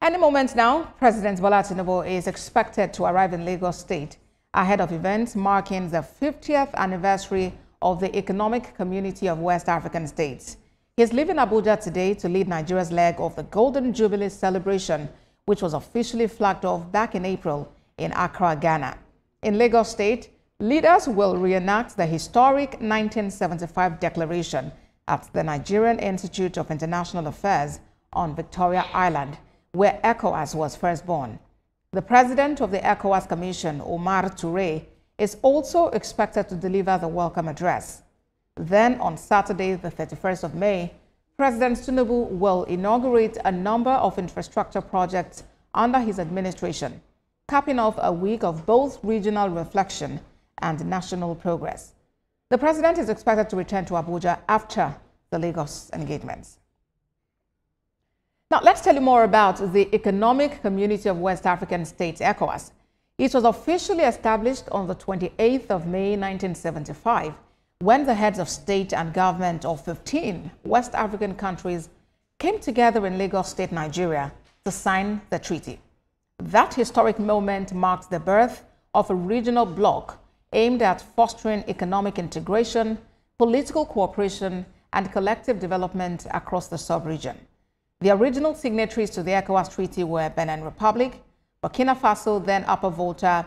Any moment now, President Bola Tinubu is expected to arrive in Lagos State ahead of events marking the 50th anniversary of the Economic Community of West African States. He is leaving Abuja today to lead Nigeria's leg of the Golden Jubilee celebration, which was officially flagged off back in April in Accra, Ghana. In Lagos State, leaders will reenact the historic 1975 declaration at the Nigerian Institute of International Affairs on Victoria Island, where ECOWAS was first born. The president of the ECOWAS Commission, Omar Toure, is also expected to deliver the welcome address. Then, on Saturday, the 31st of May, President Tinubu will inaugurate a number of infrastructure projects under his administration, capping off a week of both regional reflection and national progress. The president is expected to return to Abuja after the Lagos engagements. Now, let's tell you more about the Economic Community of West African States, ECOWAS. It was officially established on the 28th of May, 1975, when the heads of state and government of 15 West African countries came together in Lagos State, Nigeria, to sign the treaty. That historic moment marked the birth of a regional bloc aimed at fostering economic integration, political cooperation, and collective development across the sub-region. The original signatories to the ECOWAS Treaty were Benin Republic, Burkina Faso, then Upper Volta,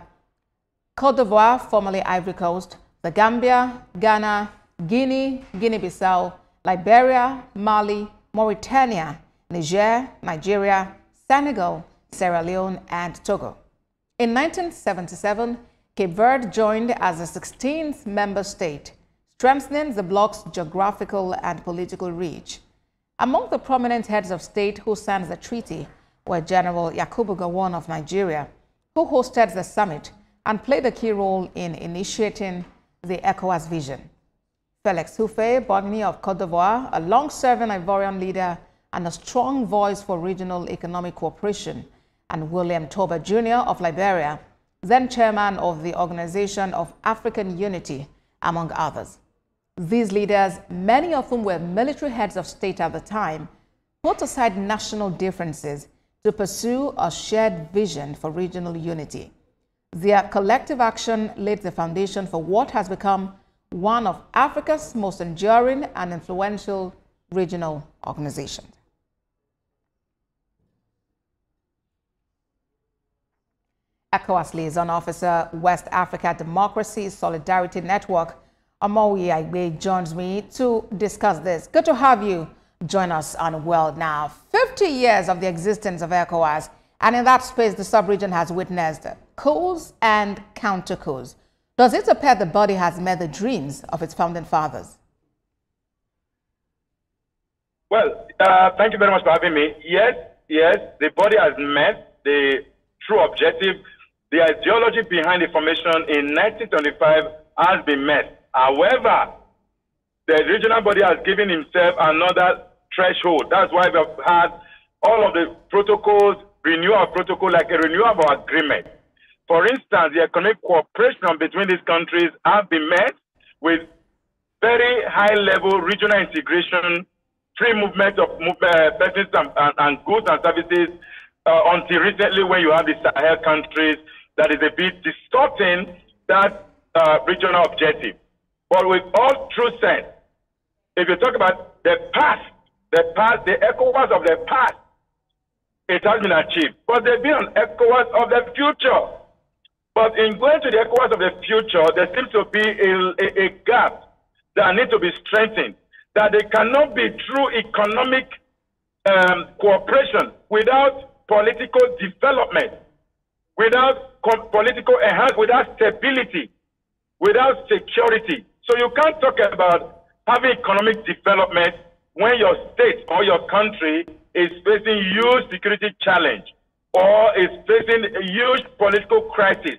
Côte d'Ivoire, formerly Ivory Coast, the Gambia, Ghana, Guinea, Guinea-Bissau, Liberia, Mali, Mauritania, Niger, Nigeria, Senegal, Sierra Leone, and Togo. In 1977, Cape Verde joined as the 16th member state, strengthening the bloc's geographical and political reach. Among the prominent heads of state who signed the treaty were General Yakubu Gowon of Nigeria, who hosted the summit and played a key role in initiating the ECOWAS vision. Felix Houphouët-Boigny of Côte d'Ivoire, a long-serving Ivorian leader and a strong voice for regional economic cooperation, and William Toba Jr. of Liberia, then chairman of the Organization of African Unity, among others. These leaders, many of whom were military heads of state at the time, put aside national differences to pursue a shared vision for regional unity. Their collective action laid the foundation for what has become one of Africa's most enduring and influential regional organizations. ECOWAS Liaison Officer, West Africa Democracy Solidarity Network, Amoyi Aigbe, joins me to discuss this. Good to have you join us on World Now. 50 years of the existence of ECOWAS, and in that space, the sub-region has witnessed coups and counter-coups. Does it appear the body has met the dreams of its founding fathers? Well, thank you very much for having me. Yes, the body has met the true objective. The ideology behind the formation in 1925 has been met. However, the regional body has given himself another threshold. That's why we've had all of the protocols, renewal of protocol, like a renewal of our agreement. For instance, the economic cooperation between these countries have been met with very high-level regional integration, free movement of persons and goods and services, until recently when you have the Sahel countries that is a bit distorting that regional objective. But with all true sense, if you talk about the past, the ECOWAS of the past, it has been achieved. But there's been an ECOWAS of the future. But in going to the ECOWAS of the future, there seems to be a gap that needs to be strengthened, that there cannot be true economic cooperation without political development, without political enhancement, without stability, without security. So you can't talk about having economic development when your state or your country is facing huge security challenge or is facing a huge political crisis.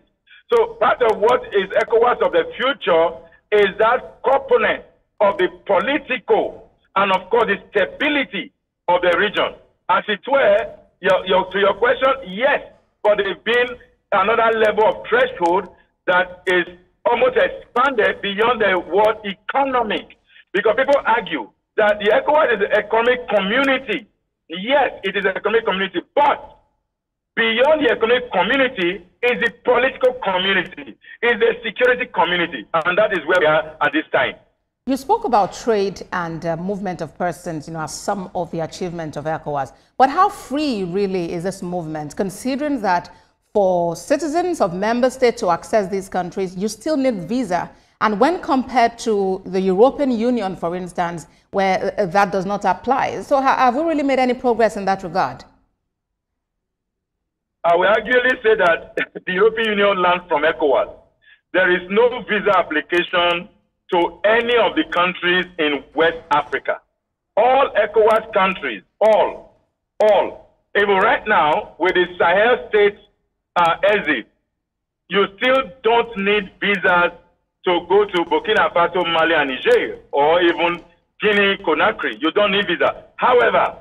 So part of what is ECOWAS of the future is that component of the political and, of course, the stability of the region. As it were, to your question, yes, but there's been another level of threshold that is almost expanded beyond the word economic. Because people argue that the ECOWAS is an economic community. Yes, it is an economic community, but beyond the economic community is the political community, is the security community, and that is where we are at this time. You spoke about trade and movement of persons, as some of the achievement of ECOWAS. But how free really is this movement, considering that for citizens of member states to access these countries, you still need visa? And when compared to the European Union, for instance, where that does not apply. So have we really made any progress in that regard? I will actually say that the European Union learned from ECOWAS. There is no visa application to any of the countries in West Africa. All ECOWAS countries, all, even right now, with the Sahel states exit, you still don't need visas to go to Burkina Faso, Mali, and Niger, or even Guinea, Conakry. You don't need visa. However,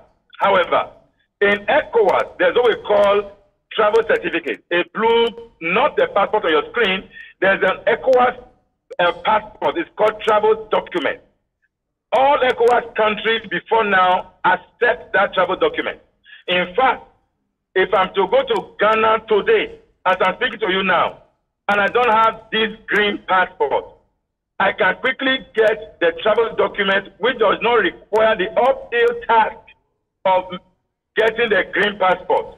in ECOWAS, there's what we call travel certificate. A blue, not the passport on your screen. There's an ECOWAS passport. It's called travel document. All ECOWAS countries before now accept that travel document. In fact, if I'm to go to Ghana today, as I'm speaking to you now, and I don't have this green passport, I can quickly get the travel document, which does not require the uphill task of getting the green passport.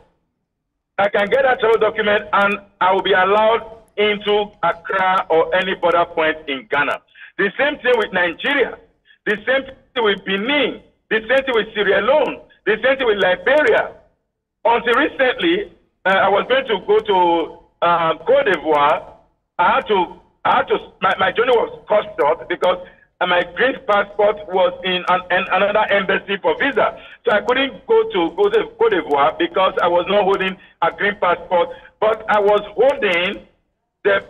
I can get that travel document and I will be allowed into Accra or any border point in Ghana. The same thing with Nigeria. The same thing with Benin. The same thing with Sierra Leone. The same thing with Liberia. Until recently, I was going to go to Cote d'Ivoire. My journey was cut short because my green passport was in another embassy for visa. So I couldn't go to Cote d'Ivoire because I was not holding a green passport, but I was holding the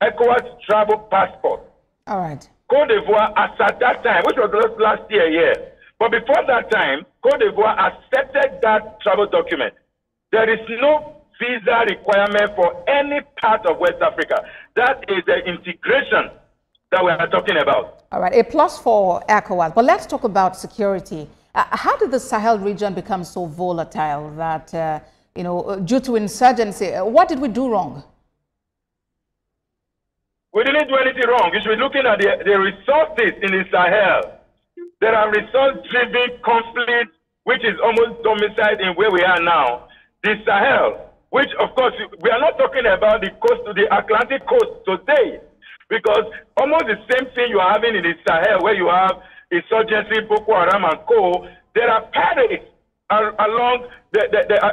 ECOWAS travel passport. All right. Cote d'Ivoire, as at that time, which was just last year, but before that time, Cote d'Ivoire accepted that travel document. There is no visa requirement for any part of West Africa. That is the integration that we are talking about. All right, a plus for ECOWAS. But let's talk about security. How did the Sahel region become so volatile that, due to insurgency? What did we do wrong? We didn't do anything wrong. You should be looking at the resources in the Sahel. There are resource-driven conflicts, which is almost domiciled in where we are now. The Sahel, which, of course, we are not talking about the coast, the Atlantic coast today, because almost the same thing you are having in the Sahel, where you have insurgency, Boko Haram, and co. There are pirates along the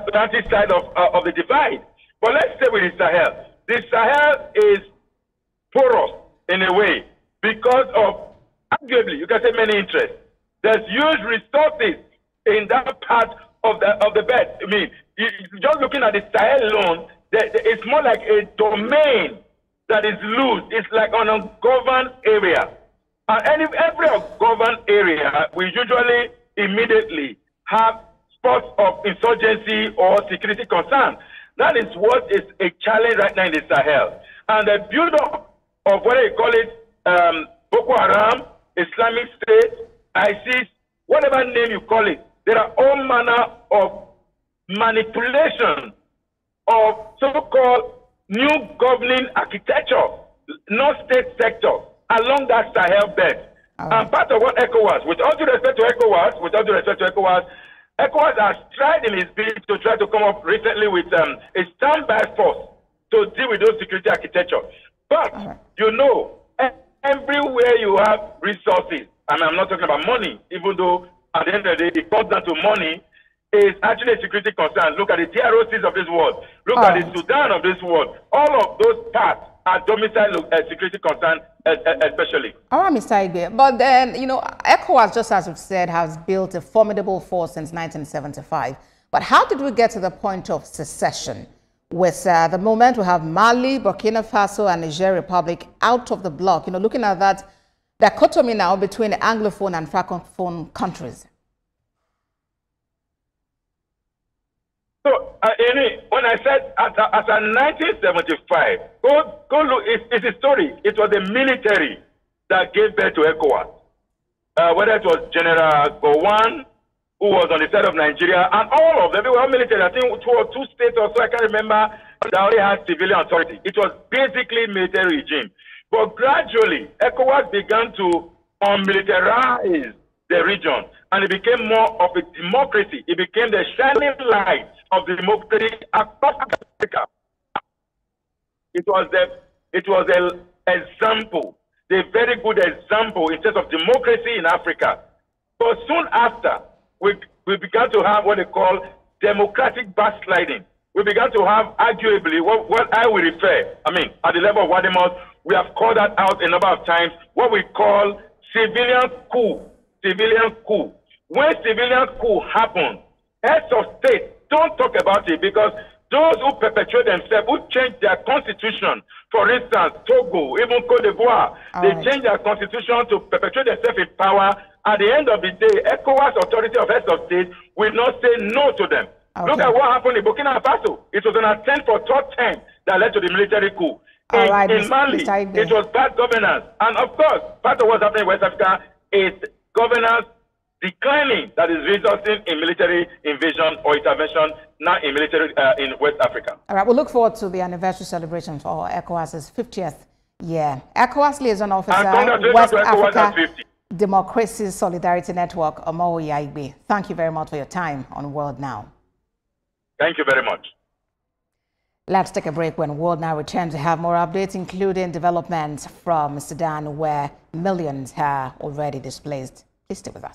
Atlantic side of the divide. But let's stay with the Sahel. The Sahel is porous in a way because of, arguably, you can say many interests. There's huge resources in that part of the bed. I mean, just looking at the Sahel alone, it's more like a domain that is loose. It's like an ungoverned area. And every ungoverned area, we usually immediately have spots of insurgency or security concern. That is what is a challenge right now in the Sahel. And the build-up of what you call it, Boko Haram, Islamic State, ISIS, whatever name you call it, there are all manner of manipulation of so-called new governing architecture, non-state sector along that Sahel bed. And part of what ECOWAS, with all due respect to ECOWAS, ECOWAS has tried in its bid to try to come up recently with a standby force to deal with those security architecture. But, everywhere you have resources, and I'm not talking about money, even though at the end of the day, it comes down to money, is actually a security concern. Look at the DROCs of this world. Look at the Sudan of this world. All of those parts are domicile security concern, especially. All right, Mr. Igbe. But then, ECOWAS, just as we've said, has built a formidable force since 1975. But how did we get to the point of secession? With the moment we have Mali, Burkina Faso, and Niger Republic out of the bloc, looking at that dichotomy now between Anglophone and Francophone countries. So, when I said as in 1975, go look, it's a story. It was the military that gave birth to ECOWAS. Whether it was General Gowon, who was on the side of Nigeria, and all of them, they were all military. I think two states or so, I can't remember, that only had civilian authority. It was basically military regime. But gradually, ECOWAS began to unmilitarize the region, and it became more of a democracy. It became the shining light of democracy across Africa. It was an example, a very good example in terms of democracy in Africa. But soon after, we began to have what they call democratic backsliding. We began to have, arguably, what I will refer, at the level of Wadimos, we have called that out a number of times, what we call civilian coup. Civilian coup. When civilian coup happens, heads of state don't talk about it, because those who perpetuate themselves, who change their constitution, for instance, Togo, even Cote d'Ivoire, they change their constitution to perpetuate themselves in power. At the end of the day, ECOWAS authority of heads of state will not say no to them. Okay. Look at what happened in Burkina Faso. It was an attempt for third time that led to the military coup. In Mali, it was bad governance. And of course, part of what's happening in West Africa is governance declining that is resulting in military invasion or intervention now in military in West Africa. All right, we'll look forward to the anniversary celebration for ECOWAS's 50th year. ECOWAS Liaison Officer, West Africa Democracy Solidarity Network, Omowo Yaigbe. Thank you very much for your time on World Now. Thank you very much. Let's take a break. When World Now returns, we have more updates, including developments from Sudan, where millions are already displaced. Please stay with us.